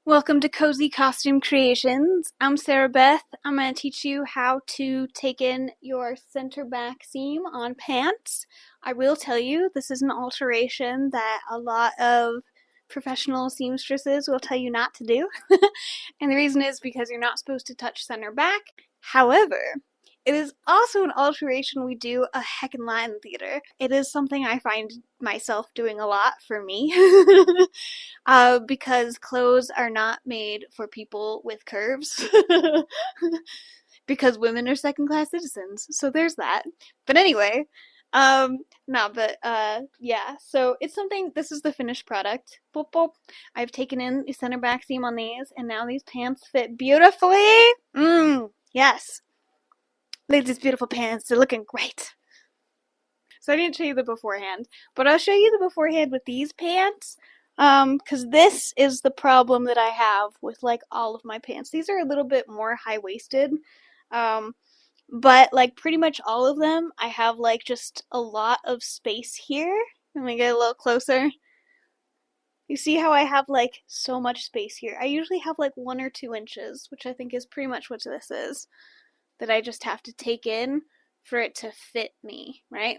Welcome to Cozy Costume Creations. I'm Sarah Beth. I'm going to teach you how to take in your center back seam on pants. I will tell you this is an alteration that a lot of professional seamstresses will tell you not to do. And the reason is because you're not supposed to touch center back. However, it is also an alteration we do a heckin' lot in theater. It is something I find myself doing a lot for me. Because clothes are not made for people with curves. Because women are second class citizens. So there's that. But anyway, no, but yeah. So it's something, this is the finished product. Boop, boop. I've taken in the center back seam on these, and now these pants fit beautifully. Yes. Look at these beautiful pants. They're looking great. So I didn't show you the beforehand, but I'll show you the beforehand with these pants. Because this is the problem that I have with like all of my pants. These are a little bit more high-waisted. But like pretty much all of them, I have like just a lot of space here. Let me get a little closer. You see how I have like so much space here? I usually have like 1 or 2 inches, which I think is pretty much what this is, that I just have to take in for it to fit me, right?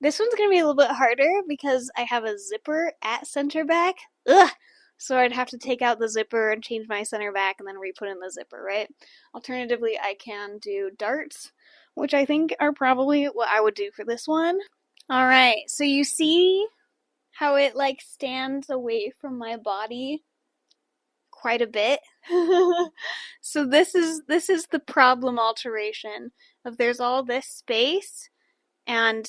This one's going to be a little bit harder because I have a zipper at center back. Ugh! So I'd have to take out the zipper and change my center back and then re-put in the zipper, right? Alternatively, I can do darts, which I think are probably what I would do for this one. Alright, so you see how it like stands away from my body quite a bit? So this is the problem alteration of there's all this space and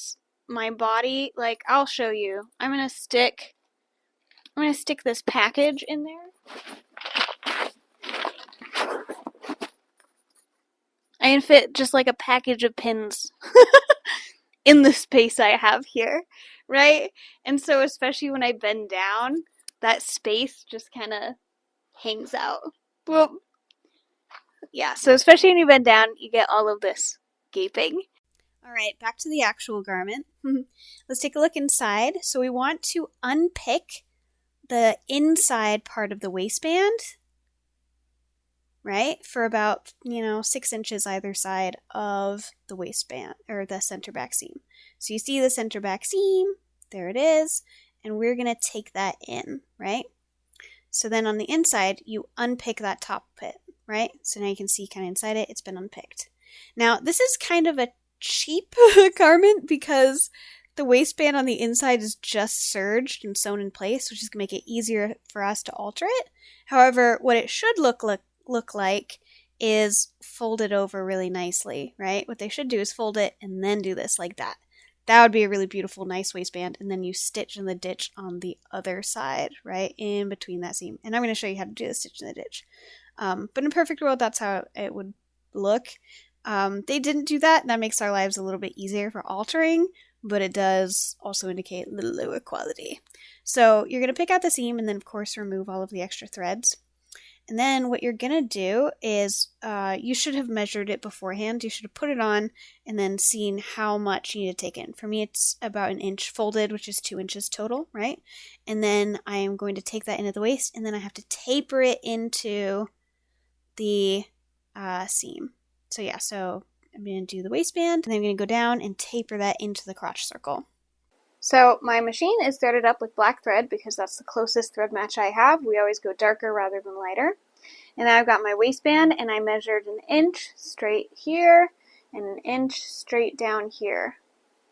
my body, like, I'll show you. I'm gonna stick this package in there. I can fit just like a package of pins in the space I have here, right? And so especially when I bend down, that space just kind of hangs out. Well, yeah, so especially when you bend down, you get all of this gaping. Alright, back to the actual garment. Let's take a look inside. So we want to unpick the inside part of the waistband, right? For about, 6 inches either side of the waistband, or the center back seam. So you see the center back seam, there it is, and we're going to take that in, right? So then on the inside, you unpick that top bit, right? So now you can see kind of inside it, it's been unpicked. Now, this is kind of a cheap garment because the waistband on the inside is just serged and sewn in place, which is going to make it easier for us to alter it. However, what it should look like is folded over really nicely, right? What they should do is fold it and then do this like that. That would be a really beautiful, nice waistband, and then you stitch in the ditch on the other side, right, in between that seam. And I'm going to show you how to do the stitch in the ditch. But in a perfect world, that's how it would look. They didn't do that. That makes our lives a little bit easier for altering, but it does also indicate a little lower quality. So you're going to pick out the seam and then, of course, remove all of the extra threads. And then what you're going to do is you should have measured it beforehand. You should have put it on and then seen how much you need to take in. For me, it's about 1 inch folded, which is 2 inches total, right? And then I am going to take that into the waist, and then I have to taper it into the seam. So yeah, so I'm going to do the waistband, and then I'm going to go down and taper that into the crotch circle. So my machine is threaded up with black thread because that's the closest thread match I have. We always go darker rather than lighter. And then I've got my waistband, and I measured 1 inch straight here and 1 inch straight down here.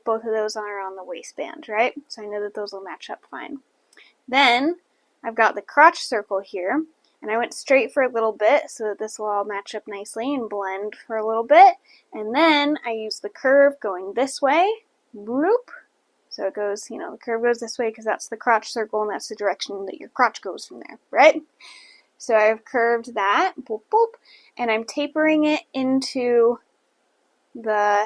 Both of those are on the waistband, right? So I know that those will match up fine. Then I've got the crotch circle here, and I went straight for a little bit so that this will all match up nicely and blend for a little bit. And then I use the curve going this way. Whoop. So it goes, the curve goes this way because that's the crotch circle and that's the direction that your crotch goes from there, right? So I've curved that, boop, boop, and I'm tapering it into the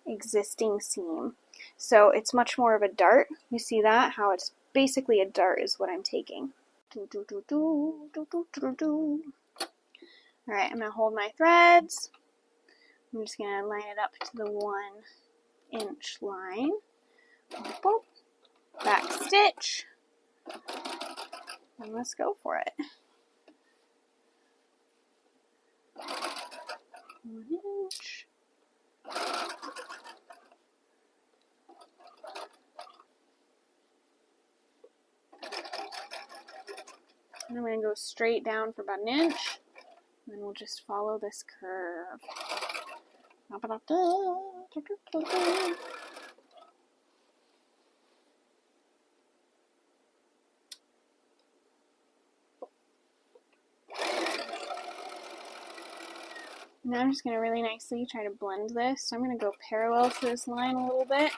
existing seam. So it's much more of a dart. You see that? How it's basically a dart is what I'm taking. Alright, I'm going to hold my threads. I'm just going to line it up to the 1 inch line. Boop, back stitch, and let's go for it. 1 inch. And I'm going to go straight down for about an inch. And then we'll just follow this curve. Now I'm just going to really nicely try to blend this. So I'm going to go parallel to this line a little bit.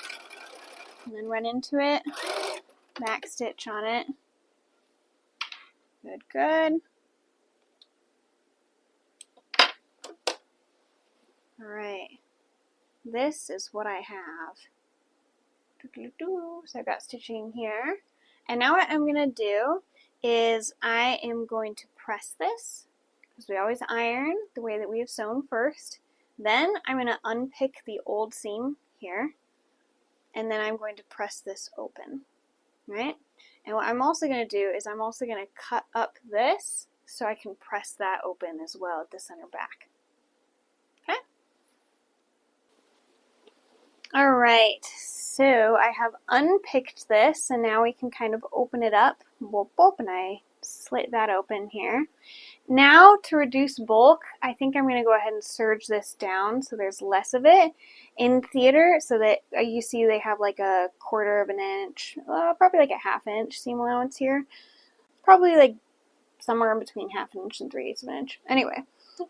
And then run into it. Back stitch on it. Good, good. Alright. This is what I have. So I've got stitching here. And now what I'm going to do is I am going to press this, because we always iron the way that we have sewn first. Then I'm going to unpick the old seam here, and then I'm going to press this open, right? And what I'm also going to do is I'm also going to cut up this so I can press that open as well at the center back. Okay? Alright, so I have unpicked this, and now we can kind of open it up. Boop, boop, and I slit that open here. Now, to reduce bulk, I think I'm going to go ahead and serge this down so there's less of it. In theater, so that you see they have like a 1/4 of an inch, probably like a 1/2 inch seam allowance here. Probably like somewhere in between 1/2 inch and 3/8 of an inch. Anyway,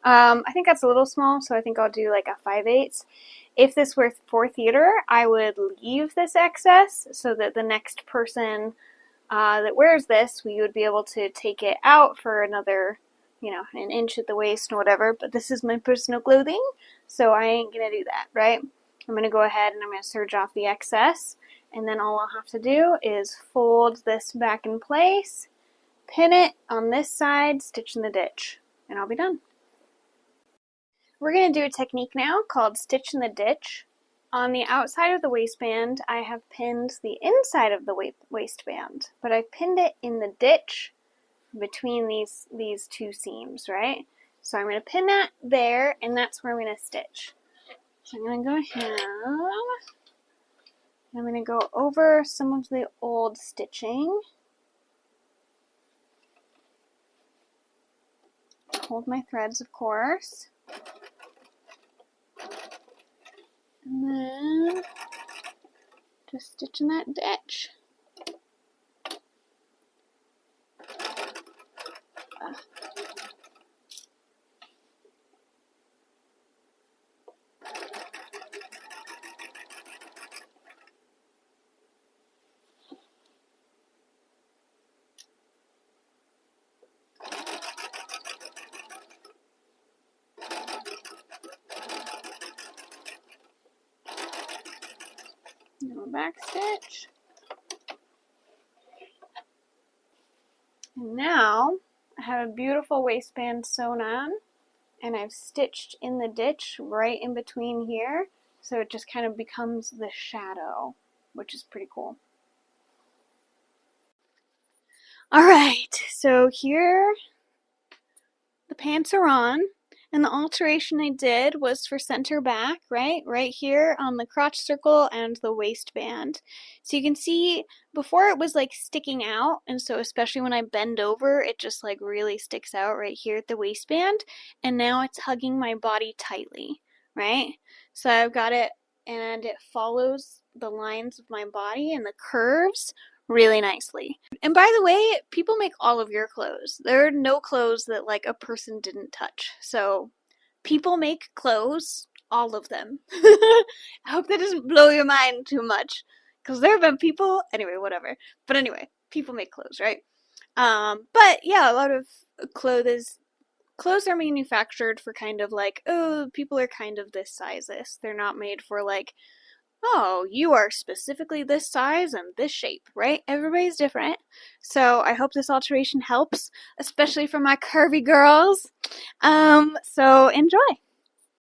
I think that's a little small, so I think I'll do like a 5/8. If this were for theater, I would leave this excess so that the next person that wears this, we would be able to take it out for another, you know, an inch at the waist and whatever. But this is my personal clothing, so I ain't gonna do that, right? I'm gonna go ahead and I'm gonna serge off the excess, and then all I'll have to do is fold this back in place, pin it on this side, stitch in the ditch, and I'll be done. We're going to do a technique now called stitch in the ditch. On the outside of the waistband, I have pinned the inside of the waistband, but I pinned it in the ditch between these two seams, right? So I'm going to pin that there, and that's where I'm going to stitch. So I'm going to go ahead, I'm going to go over some of the old stitching. Hold my threads, of course. And then just stitch in that ditch. Now back stitch. And now I have a beautiful waistband sewn on, and I've stitched in the ditch right in between here, so it just kind of becomes the shadow, which is pretty cool. Alright, so here the pants are on, and the alteration I did was for center back, right here on the crotch circle and the waistband. So you can see before it was like sticking out, and so especially when I bend over, it just like really sticks out right here at the waistband, and now it's hugging my body tightly, right? So I've got it, and it follows the lines of my body and the curves really nicely. And by the way, people make all of your clothes. There are no clothes that like a person didn't touch. So people make clothes, all of them. I hope that doesn't blow your mind too much, because there have been people, anyway, whatever. But anyway, people make clothes, right? But yeah, a lot of clothes are manufactured for kind of like, oh, people are kind of this sizes. They're not made for like, oh, you are specifically this size and this shape, right? Everybody's different. So I hope this alteration helps, especially for my curvy girls. So enjoy.